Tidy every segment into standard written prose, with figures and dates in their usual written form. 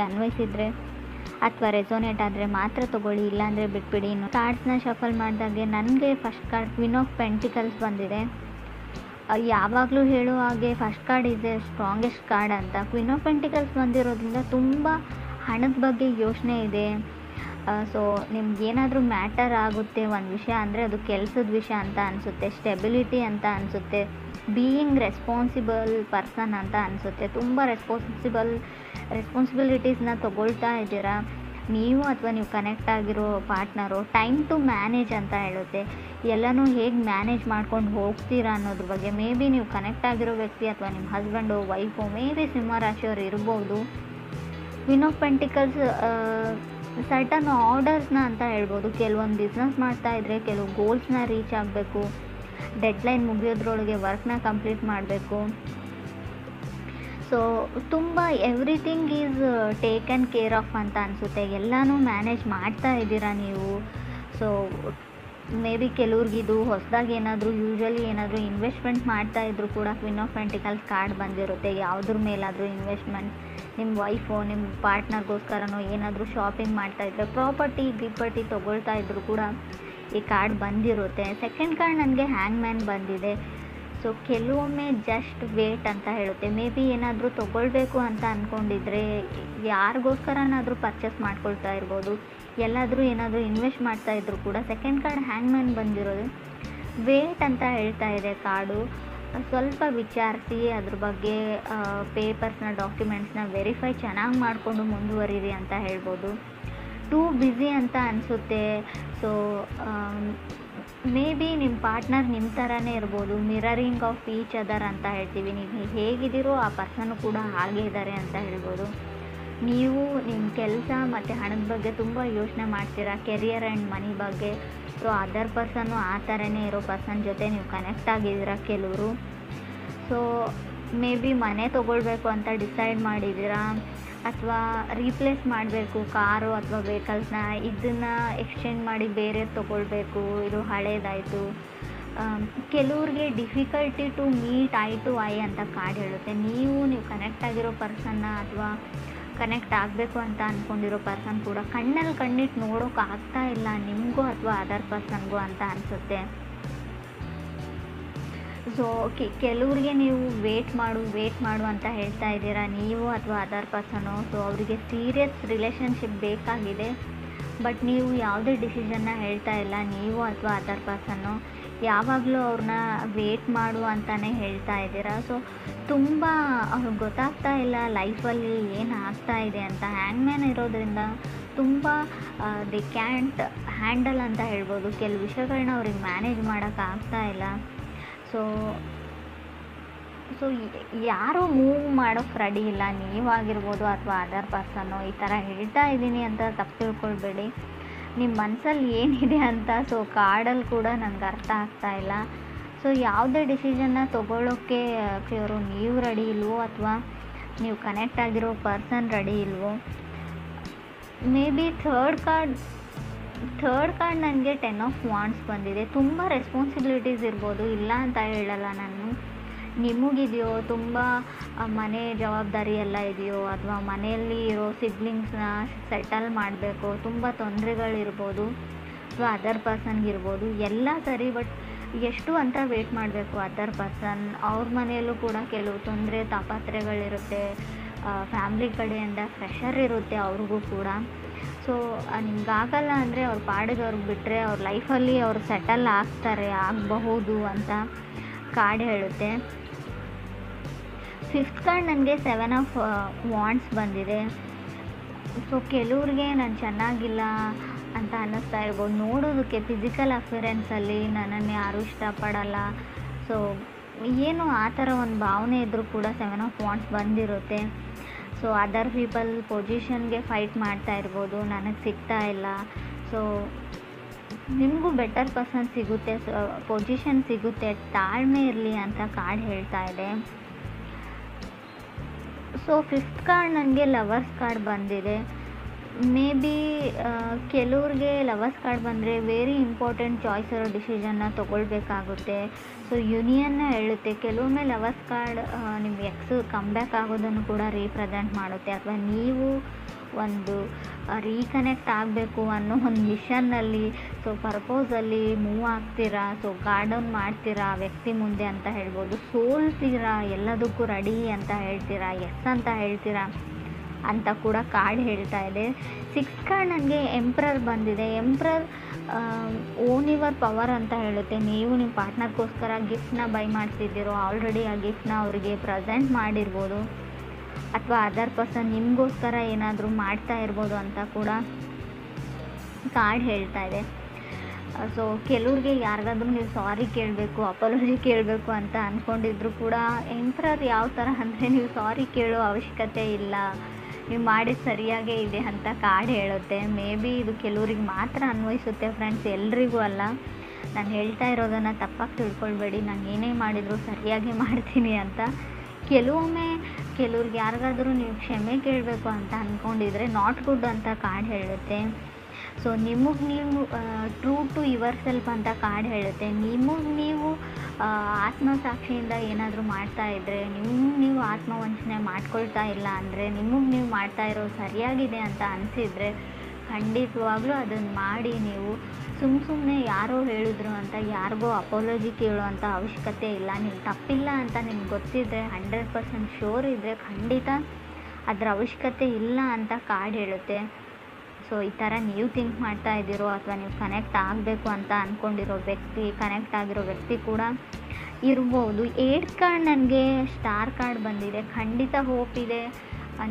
ನಿಮಗೆ ಅನ್ವಯಿಸಿದರೆ ಅಥವಾ ರೆಸೋನೇಟ್ ಆದರೆ ಮಾತ್ರ ತೊಗೊಳ್ಳಿ, ಇಲ್ಲಾಂದರೆ ಬಿಟ್ಬಿಡಿ. ಇನ್ನು ಕಾರ್ಡ್ಸ್ನ ಶಫಲ್ ಮಾಡಿದಾಗೆ ನನಗೆ first card queen of pentacles ಬಂದಿದೆ. ಯಾವಾಗಲೂ ಹೇಳೋ ಹಾಗೆ first card is A strongest card ಅಂತ. ಕ್ವೀನ್ ಆಫ್ ಪೆಂಟಿಕಲ್ಸ್ ಬಂದಿರೋದ್ರಿಂದ ತುಂಬ ಹಣದ ಬಗ್ಗೆ ಯೋಚನೆ ಇದೆ. ಸೊ ನಿಮ್ಗೇನಾದರೂ ಮ್ಯಾಟರ್ ಆಗುತ್ತೆ ಒಂದು ವಿಷಯ ಅಂದರೆ ಅದು ಕೆಲಸದ ವಿಷಯ ಅಂತ ಅನಿಸುತ್ತೆ, ಸ್ಟೆಬಿಲಿಟಿ ಅಂತ ಅನಿಸುತ್ತೆ, ಬೀಯಿಂಗ್ ರೆಸ್ಪಾನ್ಸಿಬಲ್ ಪರ್ಸನ್ ಅಂತ ಅನಿಸುತ್ತೆ. ತುಂಬ ರೆಸ್ಪಾನ್ಸಿಬಿಲಿಟೀಸ್ನ ತೊಗೊಳ್ತಾ ಇದ್ದೀರಾ ನೀವು ಅಥವಾ ನೀವು ಕನೆಕ್ಟ್ ಆಗಿರೋ ಪಾರ್ಟ್ನರು. ಟೈಮ್ ಟು ಮ್ಯಾನೇಜ್ ಅಂತ ಹೇಳುತ್ತೆ. ಎಲ್ಲನೂ ಹೇಗೆ ಮ್ಯಾನೇಜ್ ಮಾಡ್ಕೊಂಡು ಹೋಗ್ತೀರಾ ಅನ್ನೋದ್ರ ಬಗ್ಗೆ. ಮೇ ಬಿ ನೀವು ಕನೆಕ್ಟ್ ಆಗಿರೋ ವ್ಯಕ್ತಿ ಅಥವಾ ನಿಮ್ಮ ಹಸ್ಬೆಂಡು ವೈಫು ಮೇ ಬಿ ಸಿಂಹರಾಶಿಯವರು ಇರ್ಬೋದು. ಕ್ವೀನ್ ಆಫ್ ಪೆಂಟಿಕಲ್ಸ್ ಸರ್ಟನ್ ಆರ್ಡರ್ಸ್ನ ಅಂತ ಹೇಳ್ಬೋದು. ಕೆಲವೊಂದು ಬಿಸ್ನೆಸ್ ಮಾಡ್ತಾಯಿದ್ರೆ ಕೆಲವು ಗೋಲ್ಸ್ನ ರೀಚ್ ಆಗಬೇಕು, ಡೆಡ್ಲೈನ್ ಮುಗಿಯೋದ್ರೊಳಗೆ ವರ್ಕ್ನ ಕಂಪ್ಲೀಟ್ ಮಾಡಬೇಕು. ಸೊ ತುಂಬ everything is taken care of ಅಂತ ಅನಿಸುತ್ತೆ. ಎಲ್ಲನೂ ಮ್ಯಾನೇಜ್ ಮಾಡ್ತಾ ಇದ್ದೀರಾ ನೀವು. ಸೊ ಮೇ ಬಿ ಕೆಲವ್ರಿಗಿದು ಹೊಸದಾಗಿ ಯೂಶ್ವಲಿ ಏನಾದರೂ ಇನ್ವೆಸ್ಟ್ಮೆಂಟ್ ಮಾಡ್ತಾ ಇದ್ರು ಕೂಡ ಕ್ವೀನ್ ಆಫ್ ಪೆಂಟಿಕಲ್ಸ್ ಕಾರ್ಡ್ ಬಂದಿರುತ್ತೆ. ಯಾವುದ್ರ ಮೇಲಾದರೂ ಇನ್ವೆಸ್ಟ್ಮೆಂಟ್, ನಿಮ್ಮ ವೈಫು ನಿಮ್ಮ ಪಾರ್ಟ್ನರ್ಗೋಸ್ಕರನೋ ಏನಾದರೂ ಶಾಪಿಂಗ್ ಮಾಡ್ತಾಯಿದ್ರೆ, ಗಿಪರ್ಟಿ ತೊಗೊಳ್ತಾ ಇದ್ರು ಕೂಡ ಈ ಕಾರ್ಡ್ ಬಂದಿರುತ್ತೆ. ಸೆಕೆಂಡ್ ಕಾರ್ಡ್ ನನಗೆ ಹ್ಯಾಂಗ್ ಮ್ಯಾನ್ ಬಂದಿದೆ. ಸೊ ಕೆಲವೊಮ್ಮೆ ಜಸ್ಟ್ ವೇಟ್ ಅಂತ ಹೇಳುತ್ತೆ. ಮೇ ಬಿ ಏನಾದರೂ ತೊಗೊಳ್ಬೇಕು ಅಂತ ಅಂದ್ಕೊಂಡಿದ್ರೆ, ಯಾರಿಗೋಸ್ಕರನಾದರೂ ಪರ್ಚೇಸ್ ಮಾಡ್ಕೊಳ್ತಾ ಇರ್ಬೋದು, ಎಲ್ಲಾದರೂ ಏನಾದರೂ ಇನ್ವೆಸ್ಟ್ ಮಾಡ್ತಾ ಇದ್ರು ಕೂಡ ಸೆಕೆಂಡ್ ಕಾರ್ಡ್ ಹ್ಯಾಂಗ್ ಮ್ಯಾನ್ ಬಂದಿರೋದು ವೇಟ್ ಅಂತ ಹೇಳ್ತಾ ಇದೆ ಕಾರ್ಡು. ಸ್ವಲ್ಪ ವಿಚಾರಿಸಿ ಅದ್ರ ಬಗ್ಗೆ ಪೇಪರ್ಸ್ನ ಡಾಕ್ಯುಮೆಂಟ್ಸ್ನ ವೆರಿಫೈ ಚೆನ್ನಾಗಿ ಮಾಡಿಕೊಂಡು ಮುಂದುವರಿರಿ ಅಂತ ಹೇಳ್ಬೋದು. ಟೂ ಬ್ಯುಸಿ ಅಂತ ಅನಿಸುತ್ತೆ. ಸೊ ಮೇ ಬಿ ನಿಮ್ಮ ಪಾರ್ಟ್ನರ್ ನಿಮ್ಮ ಥರನೇ ಇರ್ಬೋದು. ಮಿರರಿಂಗ್ ಆಫ್ ಈಚ್ ಅದರ್ ಅಂತ ಹೇಳ್ತೀವಿ. ನೀವು ಹೇಗಿದ್ದೀರೋ ಆ ಪರ್ಸನ್ನು ಕೂಡ ಹಾಗೇ ಇದ್ದಾರೆ ಅಂತ ಹೇಳ್ಬೋದು. ನೀವು ನಿಮ್ಮ ಕೆಲಸ ಮತ್ತು ಹಣದ ಬಗ್ಗೆ ತುಂಬ ಯೋಚನೆ ಮಾಡ್ತೀರಾ, ಕೆರಿಯರ್ ಆ್ಯಂಡ್ ಮನಿ ಬಗ್ಗೆ. ಸೊ ಅದರ್ ಪರ್ಸನ್ನು ಆ ಥರನೇ ಇರೋ ಪರ್ಸನ್ ಜೊತೆ ನೀವು ಕನೆಕ್ಟ್ ಆಗಿದ್ದೀರಾ ಕೆಲವರು. ಸೊ ಮೇ ಬಿ ಮನೆ ತೊಗೊಳ್ಬೇಕು ಅಂತ ಡಿಸೈಡ್ ಮಾಡಿದ್ದೀರಾ, ಅಥವಾ ರೀಪ್ಲೇಸ್ ಮಾಡಬೇಕು ಕಾರು ಅಥವಾ ವೆಹಿಕಲ್ಸ್ನ, ಇದನ್ನು ಎಕ್ಸ್ಚೇಂಜ್ ಮಾಡಿ ಬೇರೆ ತೊಗೊಳ್ಬೇಕು, ಇದು ಹಳೇದಾಯಿತು. ಕೆಲವ್ರಿಗೆ difficulty to meet eye to eye ಅಂತ ಕಾರ್ಡ್ ಹೇಳುತ್ತೆ. ನೀವು ಕನೆಕ್ಟ್ ಆಗಿರೋ ಪರ್ಸನ್ನ ಅಥವಾ ಕನೆಕ್ಟ್ ಆಗಬೇಕು ಅಂತ ಅಂದ್ಕೊಂಡಿರೋ ಪರ್ಸನ್ ಕೂಡ ಕಣ್ಣಲ್ಲಿ ಕಣ್ಣಿಟ್ಟು ನೋಡೋಕ್ಕಾಗ್ತಾ ಇಲ್ಲ ನಿಮಗೂ ಅಥವಾ ಅದರ್ ಪರ್ಸನ್ಗೂ ಅಂತ ಅನಿಸುತ್ತೆ. ಸೊ ಕೆಲವ್ರಿಗೆ ನೀವು ವೇಟ್ ಮಾಡು ಅಂತ ಹೇಳ್ತಾ ಇದ್ದೀರಾ ನೀವು ಅಥವಾ ಅದರ್ ಪರ್ಸನು. ಸೊ ಅವರಿಗೆ ಸೀರಿಯಸ್ ರಿಲೇಷನ್ಶಿಪ್ ಬೇಕಾಗಿದೆ, ಬಟ್ ನೀವು ಯಾವುದೇ ಡಿಸಿಷನ್ನ ಹೇಳ್ತಾ ಇಲ್ಲ ನೀವು ಅಥವಾ ಅದರ್ ಪರ್ಸನ್ನು. ಯಾವಾಗಲೂ ಅವ್ರನ್ನ ವೇಟ್ ಮಾಡು ಅಂತಲೇ ಹೇಳ್ತಾ ಇದ್ದೀರಾ. ಸೊ ತುಂಬ ಅವ್ರಿಗೆ ಗೊತ್ತಾಗ್ತಾ ಇಲ್ಲ ಲೈಫಲ್ಲಿ ಏನು ಆಗ್ತಾ ಇದೆ ಅಂತ. ಹ್ಯಾಂಗ್ ಮ್ಯಾನ್ ಇರೋದ್ರಿಂದ ತುಂಬ ದಿ ಕ್ಯಾಂಟ್ ಹ್ಯಾಂಡಲ್ ಅಂತ ಹೇಳ್ಬೋದು. ಕೆಲವು ವಿಷಯಗಳನ್ನ ಅವ್ರಿಗೆ ಮ್ಯಾನೇಜ್ ಮಾಡೋಕ್ಕಾಗ್ತಾ ಇಲ್ಲ. ಸೊ ಯಾರೂ ಮೂವ್ ಮಾಡೋಕ್ಕೆ ರೆಡಿ ಇಲ್ಲ, ನೀವಾಗಿರ್ಬೋದು ಅಥವಾ ಅದರ್ ಪರ್ಸನ್ನು. ಈ ಥರ ಹೇಳ್ತಾ ಇದ್ದೀನಿ ಅಂತ ತಪ್ಪು ತಿಳ್ಕೊಳ್ಬೇಡಿ, ನಿಮ್ಮ ಮನಸ್ಸಲ್ಲಿ ಏನಿದೆ ಅಂತ. ಸೊ ಕಾರ್ಡಲ್ಲಿ ಕೂಡ ನನಗೆ ಅರ್ಥ ಆಗ್ತಾ ಇಲ್ಲ. ಸೊ ಯಾವುದೇ ಡಿಸಿಷನ್ನ ತೊಗೊಳ್ಳೋಕ್ಕೆ ನೀವು ರೆಡಿ ಇಲ್ವೋ ಅಥವಾ ನೀವು ಕನೆಕ್ಟ್ ಆಗಿರೋ ಪರ್ಸನ್ ರೆಡಿ ಇಲ್ವೋ. ಮೇ ಬಿ ಥರ್ಡ್ ಕಾರ್ಡ್ ನನಗೆ 10 ಆಫ್ ವಾಂಡ್ಸ್ ಬಂದಿದೆ. ತುಂಬ ರೆಸ್ಪಾನ್ಸಿಬಿಲಿಟೀಸ್ ಇರ್ಬೋದು, ಇಲ್ಲ ಅಂತ ಹೇಳಲ್ಲ ನಾನು. ನಿಮಗಿದೆಯೋ ತುಂಬ ಮನೆ ಜವಾಬ್ದಾರಿ ಎಲ್ಲ ಇದೆಯೋ, ಅಥವಾ ಮನೆಯಲ್ಲಿ ಇರೋ ಸಿಬ್ಲಿಂಗ್ಸ್ನ ಸೆಟಲ್ ಮಾಡಬೇಕು, ತುಂಬ ತೊಂದರೆಗಳಿರ್ಬೋದು, ಅಥವಾ ಅದರ್ ಪರ್ಸನ್ಗಿರ್ಬೋದು, ಎಲ್ಲ ಸರಿ. ಬಟ್ ಎಷ್ಟು ಅಂತ ವೇಟ್ ಮಾಡಬೇಕು ಅದರ್ ಪರ್ಸನ್. ಅವ್ರ ಮನೆಯಲ್ಲೂ ಕೂಡ ಕೆಲವು ತೊಂದರೆ ತಾಪತ್ರೆಗಳಿರುತ್ತೆ, ಫ್ಯಾಮ್ಲಿ ಕಡೆಯಿಂದ ಪ್ರೆಷರ್ ಇರುತ್ತೆ ಅವ್ರಿಗೂ ಕೂಡ. ಸೊ ನಿಮ್ಗಾಗಲ್ಲ ಅಂದರೆ ಅವ್ರ ಪಾಡಿಗೆ ಅವ್ರಿಗೆ ಬಿಟ್ಟರೆ ಅವ್ರ ಲೈಫಲ್ಲಿ ಅವರು ಸೆಟಲ್ ಆಗಬಹುದು ಅಂತ ಕಾರ್ಡ್ ಹೇಳುತ್ತೆ. ಫಿಫ್ತ್ ಕಾರ್ಡ್ ನನಗೆ 7 ಆಫ್ ವಾಂಡ್ಸ್ ಬಂದಿದೆ. ಸೊ ಕೆಲವ್ರಿಗೆ ನಾನು ಚೆನ್ನಾಗಿಲ್ಲ ಅಂತ ಅನ್ನಿಸ್ತಾ ಇರ್ಬೋದು. ನೋಡೋದಕ್ಕೆ ಫಿಸಿಕಲ್ ಅಫಿಯರೆನ್ಸಲ್ಲಿ ನನ್ನನ್ನು ಯಾರೂ ಇಷ್ಟಪಡಲ್ಲ, ಸೊ ಏನು ಆ ಥರ ಒಂದು ಭಾವನೆ ಇದ್ದರೂ ಕೂಡ 7 ಆಫ್ ವಾಂಡ್ಸ್ ಬಂದಿರುತ್ತೆ. ಸೊ ಅದರ್ ಪೀಪಲ್ ಪೊಸಿಷನ್ಗೆ ಫೈಟ್ ಮಾಡ್ತಾ ಇರ್ಬೋದು, ನನಗೆ ಸಿಗ್ತಾ ಇಲ್ಲ. ಸೊ ನಿಮಗೂ ಬೆಟರ್ ಪರ್ಸನ್ ಸಿಗುತ್ತೆ, ಪೊಸಿಷನ್ ಸಿಗುತ್ತೆ, ತಾಳ್ಮೆ ಇರಲಿ ಅಂತ ಕಾರ್ಡ್ ಹೇಳ್ತಾ ಇದೆ. ಸೊ ಫಿಫ್ತ್ ಕಾರ್ಡ್ ನನಗೆ ಲವರ್ಸ್ ಕಾರ್ಡ್ ಬಂದಿದೆ. ಮೇ ಬಿ ಕೆಲವ್ರಿಗೆ ಲವರ್ಸ್ ಕಾರ್ಡ್ ಬಂದರೆ ವೆರಿ ಇಂಪಾರ್ಟೆಂಟ್ ಚಾಯ್ಸ್ ಇರೋ ಡಿಸಿಷನ್ನ ತೊಗೊಳ್ಬೇಕಾಗುತ್ತೆ. ಸೊ ಯೂನಿಯನ್ನ ಹೇಳುತ್ತೆ. ಕೆಲವೊಮ್ಮೆ ಲವರ್ಸ್ ಕಾರ್ಡ್ ನಿಮ್ಮ ಎಕ್ಸ್ ಕಮ್ಬ್ಯಾಕ್ ಆಗೋದನ್ನು ಕೂಡ ರೀಪ್ರೆಸೆಂಟ್ ಮಾಡುತ್ತೆ, ಅಥವಾ ನೀವು ಒಂದು ರೀಕನೆಕ್ಟ್ ಆಗಬೇಕು ಅನ್ನೋ ಒಂದು ಮಿಷನ್ನಲ್ಲಿ ಸೊ ಪರ್ಪೋಸಲ್ಲಿ ಮೂವ್ ಆಗ್ತೀರಾ. ಸೊ ಗಾರ್ಡನ್ ಮಾಡ್ತೀರಾ ಆ ವ್ಯಕ್ತಿ ಮುಂದೆ ಅಂತ ಹೇಳ್ಬೋದು. ಸೋಲ್ತೀರಾ, ಎಲ್ಲದಕ್ಕೂ ರೆಡಿ ಅಂತ ಹೇಳ್ತೀರಾ, ಎಸ್ ಅಂತ ಹೇಳ್ತೀರಾ ಅಂತ ಕೂಡ ಕಾರ್ಡ್ ಹೇಳ್ತಾ ಇದೆ. 6 ಕಾರ್ಡ್ ನನಗೆ ಎಂಪ್ರರ್ ಬಂದಿದೆ. ಎಂಪ್ರರ್ ಓನ್ ಯುವರ್ ಪವರ್ ಅಂತ ಹೇಳುತ್ತೆ. ನೀವು ನಿಮ್ಮ ಪಾರ್ಟ್ನರ್ಗೋಸ್ಕರ ಗಿಫ್ಟ್ನ ಬೈ ಮಾಡ್ತಿದ್ದೀರೋ, ಆಲ್ರೆಡಿ ಆ ಗಿಫ್ಟ್ನ ಅವರಿಗೆ ಪ್ರೆಸೆಂಟ್ ಮಾಡಿರ್ಬೋದು, ಅಥವಾ ಅದರ್ ಪರ್ಸನ್ ನಿಮಗೋಸ್ಕರ ಏನಾದರೂ ಮಾಡ್ತಾ ಇರ್ಬೋದು ಅಂತ ಕೂಡ ಕಾರ್ಡ್ ಹೇಳ್ತಾ ಇದೆ. ಸೊ ಕೆಲವ್ರಿಗೆ ಯಾರಿಗಾದ್ರೂ ನೀವು ಸಾರಿ ಕೇಳಬೇಕು, ಅಪಾಲಜಿ ಕೇಳಬೇಕು ಅಂತ ಅಂದ್ಕೊಂಡಿದ್ರು ಕೂಡ ಎಂಪ್ರರ್ ಯಾವ ಥರ ಅಂದರೆ ನೀವು ಸಾರಿ ಕೇಳೋ ಅವಶ್ಯಕತೆ ಇಲ್ಲ, ನೀವು ಮಾಡಿದ ಸರಿಯಾಗೇ ಇದೆ ಅಂತ ಕಾರ್ಡ್ ಹೇಳುತ್ತೆ. ಮೇ ಬಿ ಇದು ಕೆಲವ್ರಿಗೆ ಮಾತ್ರ ಅನ್ವಯಿಸುತ್ತೆ ಫ್ರೆಂಡ್ಸ್, ಎಲ್ರಿಗೂ ಅಲ್ಲ. ನಾನು ಹೇಳ್ತಾ ಇರೋದನ್ನು ತಪ್ಪಾಗಿ ತಿಳ್ಕೊಳ್ಬೇಡಿ, ನಾನು ಏನೇ ಮಾಡಿದರೂ ಸರಿಯಾಗಿ ಮಾಡ್ತೀನಿ ಅಂತ. ಕೆಲವ್ರಿಗೆ ಯಾರಿಗಾದ್ರೂ ನೀವು ಕ್ಷಮೆ ಕೇಳಬೇಕು ಅಂತ ಅಂದ್ಕೊಂಡಿದ್ರೆ ನಾಟ್ ಗುಡ್ ಅಂತ ಕಾರ್ಡ್ ಹೇಳುತ್ತೆ. ಸೊ ನಿಮಗೆ ನೀವು ಟ್ರೂ ಟು ಯುವರ್ ಸೆಲ್ಫ್ ಅಂತ ಕಾರ್ಡ್ ಹೇಳುತ್ತೆ. ನಿಮಗೆ ನೀವು ಆತ್ಮಸಾಕ್ಷಿಯಿಂದ ಏನಾದರೂ ಮಾಡ್ತಾ ಇದ್ದರೆ, ನೀವು ಆತ್ಮವಂಚನೆ ಮಾಡ್ಕೊಳ್ತಾ ಇಲ್ಲ ಅಂದರೆ, ನಿಮಗೆ ನೀವು ಮಾಡ್ತಾ ಇರೋದು ಸರಿಯಾಗಿದೆ ಅಂತ ಅನಿಸಿದರೆ ಖಂಡಿತವಾಗ್ಲೂ ಅದನ್ನು ಮಾಡಿ. ನೀವು ಸುಮ್ಮನೆ ಯಾರೋ ಹೇಳಿದ್ರು ಅಂತ ಯಾರಿಗೋ ಅಪಾಲಜಿ ಕೇಳುವಂಥ ಅವಶ್ಯಕತೆ ಇಲ್ಲ. ನೀವು ತಪ್ಪಿಲ್ಲ ಅಂತ ನಿಮ್ಗೆ ಗೊತ್ತಿದ್ದರೆ, 100% ಶೋರ್ ಇದ್ದರೆ ಖಂಡಿತ ಅದರ ಅವಶ್ಯಕತೆ ಇಲ್ಲ ಅಂತ ಕಾರ್ಡ್ ಹೇಳುತ್ತೆ. ಸೊ ಈ ಥರ ನೀವು ಥಿಂಕ್ ಮಾಡ್ತಾ ಇದ್ದೀರೋ, ಅಥವಾ ನೀವು ಕನೆಕ್ಟ್ ಆಗಬೇಕು ಅಂತ ಅಂದ್ಕೊಂಡಿರೋ ವ್ಯಕ್ತಿ, ಕನೆಕ್ಟ್ ಆಗಿರೋ ವ್ಯಕ್ತಿ ಕೂಡ ಇರ್ಬೋದು. 8 ಕಾರ್ಡ್ ನನಗೆ ಸ್ಟಾರ್ ಕಾರ್ಡ್ ಬಂದಿದೆ. ಖಂಡಿತ ಹೋಪ್ ಇದೆ,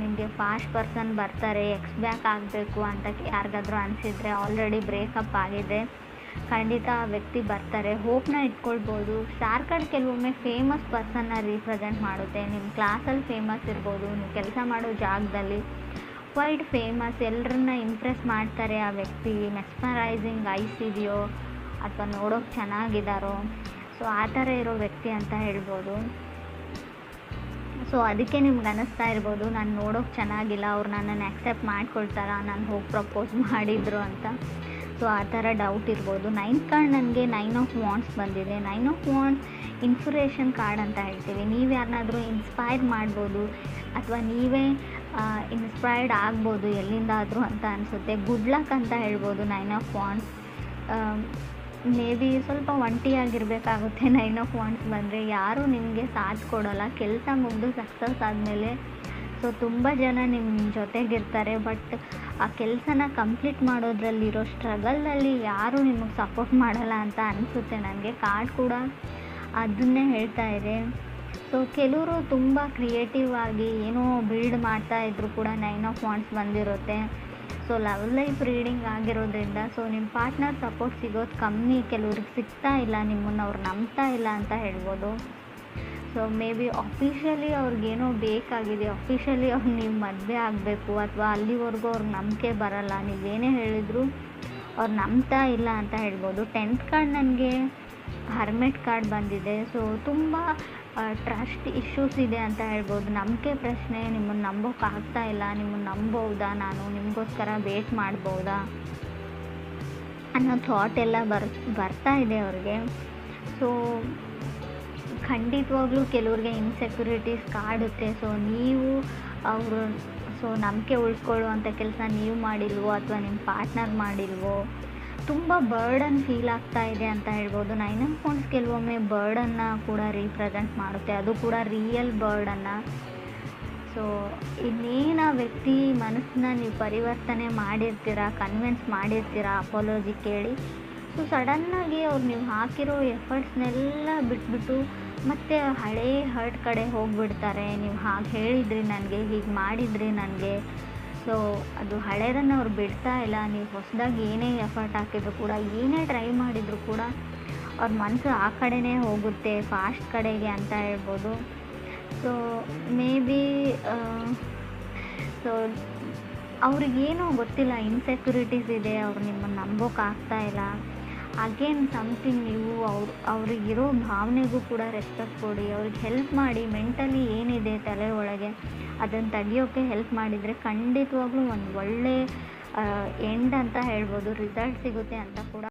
ನಿಮಗೆ ಫಾಸ್ಟ್ ಪರ್ಸನ್ ಬರ್ತಾರೆ. ಎಕ್ಸ್ ಬ್ಯಾಕ್ ಆಗಬೇಕು ಅಂತ ಯಾರಿಗಾದ್ರೂ ಅನಿಸಿದರೆ, ಆಲ್ರೆಡಿ ಬ್ರೇಕಪ್ ಆಗಿದೆ, ಖಂಡಿತ ಆ ವ್ಯಕ್ತಿ ಬರ್ತಾರೆ. ಹೋಪ್ನ ಇಟ್ಕೊಳ್ಬೋದು. ಸ್ಟಾರ್ ಕಾರ್ಡ್ ಕೆಲವೊಮ್ಮೆ ಫೇಮಸ್ ಪರ್ಸನ್ನ ರೀಪ್ರೆಸೆಂಟ್ ಮಾಡುತ್ತೆ. ನಿಮ್ಮ ಕ್ಲಾಸಲ್ಲಿ ಫೇಮಸ್ ಇರ್ಬೋದು, ನೀವು ಕೆಲಸ ಮಾಡೋ ಜಾಗದಲ್ಲಿ ವೈಡ್ ಫೇಮಸ್, ಎಲ್ಲರನ್ನ ಇಂಪ್ರೆಸ್ ಮಾಡ್ತಾರೆ ಆ ವ್ಯಕ್ತಿ. ಮೆಸ್ಮರೈಸಿಂಗ್ ಐಸ್ ಇದೆಯೋ, ಅಥವಾ ನೋಡೋಕೆ ಚೆನ್ನಾಗಿದ್ದಾರೋ, ಸೊ ಆ ಥರ ಇರೋ ವ್ಯಕ್ತಿ ಅಂತ ಹೇಳ್ಬೋದು. ಸೊ ಅದಕ್ಕೆ ನಿಮ್ಗೆ ಅನ್ನಿಸ್ತಾ ಇರ್ಬೋದು, ನಾನು ನೋಡೋಕೆ ಚೆನ್ನಾಗಿಲ್ಲ, ಅವ್ರು ನನ್ನನ್ನು ಆ್ಯಕ್ಸೆಪ್ಟ್ ಮಾಡ್ಕೊಳ್ತಾರಾ, ನಾನು ಹೋಗಿ ಪ್ರಪೋಸ್ ಮಾಡಿದ್ರು ಅಂತ. ಸೊ ಆ ಥರ ಡೌಟ್ ಇರ್ಬೋದು. 9 ಕಾರ್ಡ್ ನನಗೆ 9 ಆಫ್ ವಾಂಡ್ಸ್ ಬಂದಿದೆ. 9 ಆಫ್ ವಾಂಡ್ಸ್ ಇನ್ಸ್ಪಿರೇಷನ್ ಕಾರ್ಡ್ ಅಂತ ಹೇಳ್ತೀವಿ. ನೀವು ಯಾರನ್ನಾದರೂ ಇನ್ಸ್ಪೈರ್ ಮಾಡ್ಬೋದು, ಅಥವಾ ನೀವೇ ಇನ್ಸ್ಪೈರ್ಡ್ ಆಗ್ಬೋದು ಎಲ್ಲಿಂದಾದರೂ ಅಂತ ಅನಿಸುತ್ತೆ. ಗುಡ್ ಲಕ್ ಅಂತ ಹೇಳ್ಬೋದು 9 ಆಫ್ ವಾಂಡ್ಸ್. ಮೇ ಬಿ ಸ್ವಲ್ಪ ಒಂಟಿಯಾಗಿರಬೇಕಾಗುತ್ತೆ 9 ಆಫ್ ವಾಂಡ್ಸ್ ಬಂದರೆ. ಯಾರೂ ನಿಮಗೆ ಸಾಥ್ ಕೊಡೋಲ್ಲ. ಕೆಲಸ ಮುಗಿದು ಸಕ್ಸಸ್ ಆದಮೇಲೆ ಸೊ ತುಂಬ ಜನ ನಿಮ್ಮ ಜೊತೆಗಿರ್ತಾರೆ, ಬಟ್ ಆ ಕೆಲಸನ ಕಂಪ್ಲೀಟ್ ಮಾಡೋದ್ರಲ್ಲಿರೋ ಸ್ಟ್ರಗಲಲ್ಲಿ ಯಾರೂ ನಿಮಗೆ ಸಪೋರ್ಟ್ ಮಾಡಲ್ಲ ಅಂತ ಅನಿಸುತ್ತೆ ನನಗೆ. ಕಾರ್ಡ್ ಕೂಡ ಅದನ್ನೇ ಹೇಳ್ತಾ ಇದೆ. ಸೊ ಕೆಲವರು ತುಂಬ ಕ್ರಿಯೇಟಿವ್ ಆಗಿ ಏನೋ ಬಿಲ್ಡ್ ಮಾಡ್ತಾಯಿದ್ರು ಕೂಡ 9 ಆಫ್ ವಾಂಡ್ಸ್ ಬಂದಿರುತ್ತೆ. ಸೊ ಲವ್ ಲೈಫ್ ರೀಡಿಂಗ್ ಆಗಿರೋದ್ರಿಂದ ಸೊ ನಿಮ್ಮ ಪಾರ್ಟ್ನರ್ ಸಪೋರ್ಟ್ ಸಿಗೋದು ಕಮ್ಮಿ, ಕೆಲವ್ರಿಗೆ ಸಿಗ್ತಾ ಇಲ್ಲ, ನಿಮ್ಮನ್ನು ಅವ್ರು ನಂಬ್ತಾ ಇಲ್ಲ ಅಂತ ಹೇಳ್ಬೋದು. ಸೊ ಮೇ ಬಿ ಅಫಿಷಿಯಲಿ ಅವ್ರಿಗೇನೋ ಬೇಕಾಗಿದೆ, ಅಫಿಷಿಯಲಿ ಅವ್ರು ನೀವು ಮದುವೆ ಆಗಬೇಕು, ಅಥವಾ ಅಲ್ಲಿವರೆಗೂ ಅವ್ರಿಗೆ ನಂಬಿಕೆ ಬರಲ್ಲ, ನೀವೇನೇ ಹೇಳಿದ್ರು ಅವ್ರು ನಂಬ್ತಾ ಇಲ್ಲ ಅಂತ ಹೇಳ್ಬೋದು. 10th ಕಾರ್ಡ್ ನನಗೆ ಹರ್ಮೆಟ್ ಕಾರ್ಡ್ ಬಂದಿದೆ. ಸೊ ತುಂಬ ಟ್ರಸ್ಟ್ ಇಶ್ಯೂಸ್ ಇದೆ ಅಂತ ಹೇಳ್ಬೋದು. ನಂಬಿಕೆ ಪ್ರಶ್ನೆ, ನಿಮ್ಮನ್ನು ನಂಬೋಕ್ಕಾಗ್ತಾ ಇಲ್ಲ, ನಿಮ್ಮನ್ನು ನಂಬೋದಾ, ನಾನು ನಿಮಗೋಸ್ಕರ ವೇಟ್ ಮಾಡ್ಬೋದಾ ಅನ್ನೋ ಥಾಟ್ ಎಲ್ಲ ಬರ್ತಾ ಇದೆ ಅವ್ರಿಗೆ. ಸೊ ಖಂಡಿತವಾಗ್ಲೂ ಕೆಲವ್ರಿಗೆ ಇನ್ಸೆಕ್ಯೂರಿಟೀಸ್ ಕಾಡುತ್ತೆ. ಸೊ ನೀವು ಅವರು ನಂಬಿಕೆ ಉಳಿಸ್ಕೊಳ್ಳುವಂಥ ಕೆಲಸ ನೀವು ಮಾಡಿಲ್ವೋ, ಅಥವಾ ನಿಮ್ಮ ಪಾರ್ಟ್ನರ್ ಮಾಡಿಲ್ವೋ, ತುಂಬ ಬರ್ಡನ್ ಫೀಲ್ ಆಗ್ತಾ ಇದೆ ಅಂತ ಹೇಳ್ಬೋದು. 9 ಆಫ್ ವಾಂಡ್ಸ್ ಕೆಲವೊಮ್ಮೆ ಬರ್ಡನ್ನು ಕೂಡ ರೀಪ್ರೆಸೆಂಟ್ ಮಾಡುತ್ತೆ, ಅದು ಕೂಡ ರಿಯಲ್ ಬರ್ಡನ್ನು. ಸೊ ಇನ್ನೇನು ಆ ವ್ಯಕ್ತಿ ಮನಸ್ಸನ್ನ ನೀವು ಪರಿವರ್ತನೆ ಮಾಡಿರ್ತೀರ, ಕನ್ವಿನ್ಸ್ ಮಾಡಿರ್ತೀರ ಅಪಾಲಜಿ ಕೇಳಿ. ಸೊ ಸಡನ್ನಾಗಿ ಅವ್ರು ನೀವು ಹಾಕಿರೋ ಎಫರ್ಟ್ಸ್ನೆಲ್ಲ ಬಿಟ್ಬಿಟ್ಟು ಮತ್ತು ಹಳೇ ಹರ್ಟ್ ಕಡೆ ಹೋಗಿಬಿಡ್ತಾರೆ. ನೀವು ಹಾಗೆ ಹೇಳಿದ್ರಿ ನನಗೆ, ಹೀಗೆ ಮಾಡಿದ್ರಿ ನನಗೆ. ಸೊ ಅದು ಹಳೇದನ್ನು ಅವ್ರು ಬಿಡ್ತಾ ಇಲ್ಲ. ನೀವು ಹೊಸದಾಗಿ ಏನೇ ಎಫರ್ಟ್ ಹಾಕಿದ್ರು ಕೂಡ, ಏನೇ ಟ್ರೈ ಮಾಡಿದರೂ ಕೂಡ ಅವ್ರ ಮನಸ್ಸು ಆ ಕಡೆನೇ ಹೋಗುತ್ತೆ, ಫಾಸ್ಟ್ ಕಡೆಗೆ ಅಂತ ಹೇಳ್ಬೋದು. ಸೊ ಮೇ ಬಿ ಸೊ ಅವ್ರಿಗೇನೋ ಗೊತ್ತಿಲ್ಲ, ಇನ್ಸೆಕ್ಯೂರಿಟೀಸ್ ಇದೆ, ಅವ್ರು ನಿಮ್ಮನ್ನು ನಂಬೋಕ್ಕಾಗ್ತಾ ಇಲ್ಲ. ಅಗೇನ್ ಸಮಥಿಂಗ್ ನೀವು ಅವ್ರಿಗಿರೋ ಭಾವನೆಗೂ ಕೂಡ ರೆಸ್ಪೆಕ್ಟ್ ಕೊಡಿ, ಅವ್ರಿಗೆ ಹೆಲ್ಪ್ ಮಾಡಿ. ಮೆಂಟಲಿ ಏನಿದೆ ತಲೆ ಒಳಗೆ ಅದನ್ನು ತೆಗಿಯೋಕ್ಕೆ ಹೆಲ್ಪ್ ಮಾಡಿದರೆ ಖಂಡಿತವಾಗ್ಲೂ ಒಂದು ಒಳ್ಳೆ ಎಂಡ್ ಅಂತ ಹೇಳ್ಬೋದು, ರಿಸಲ್ಟ್ ಸಿಗುತ್ತೆ ಅಂತ ಕೂಡ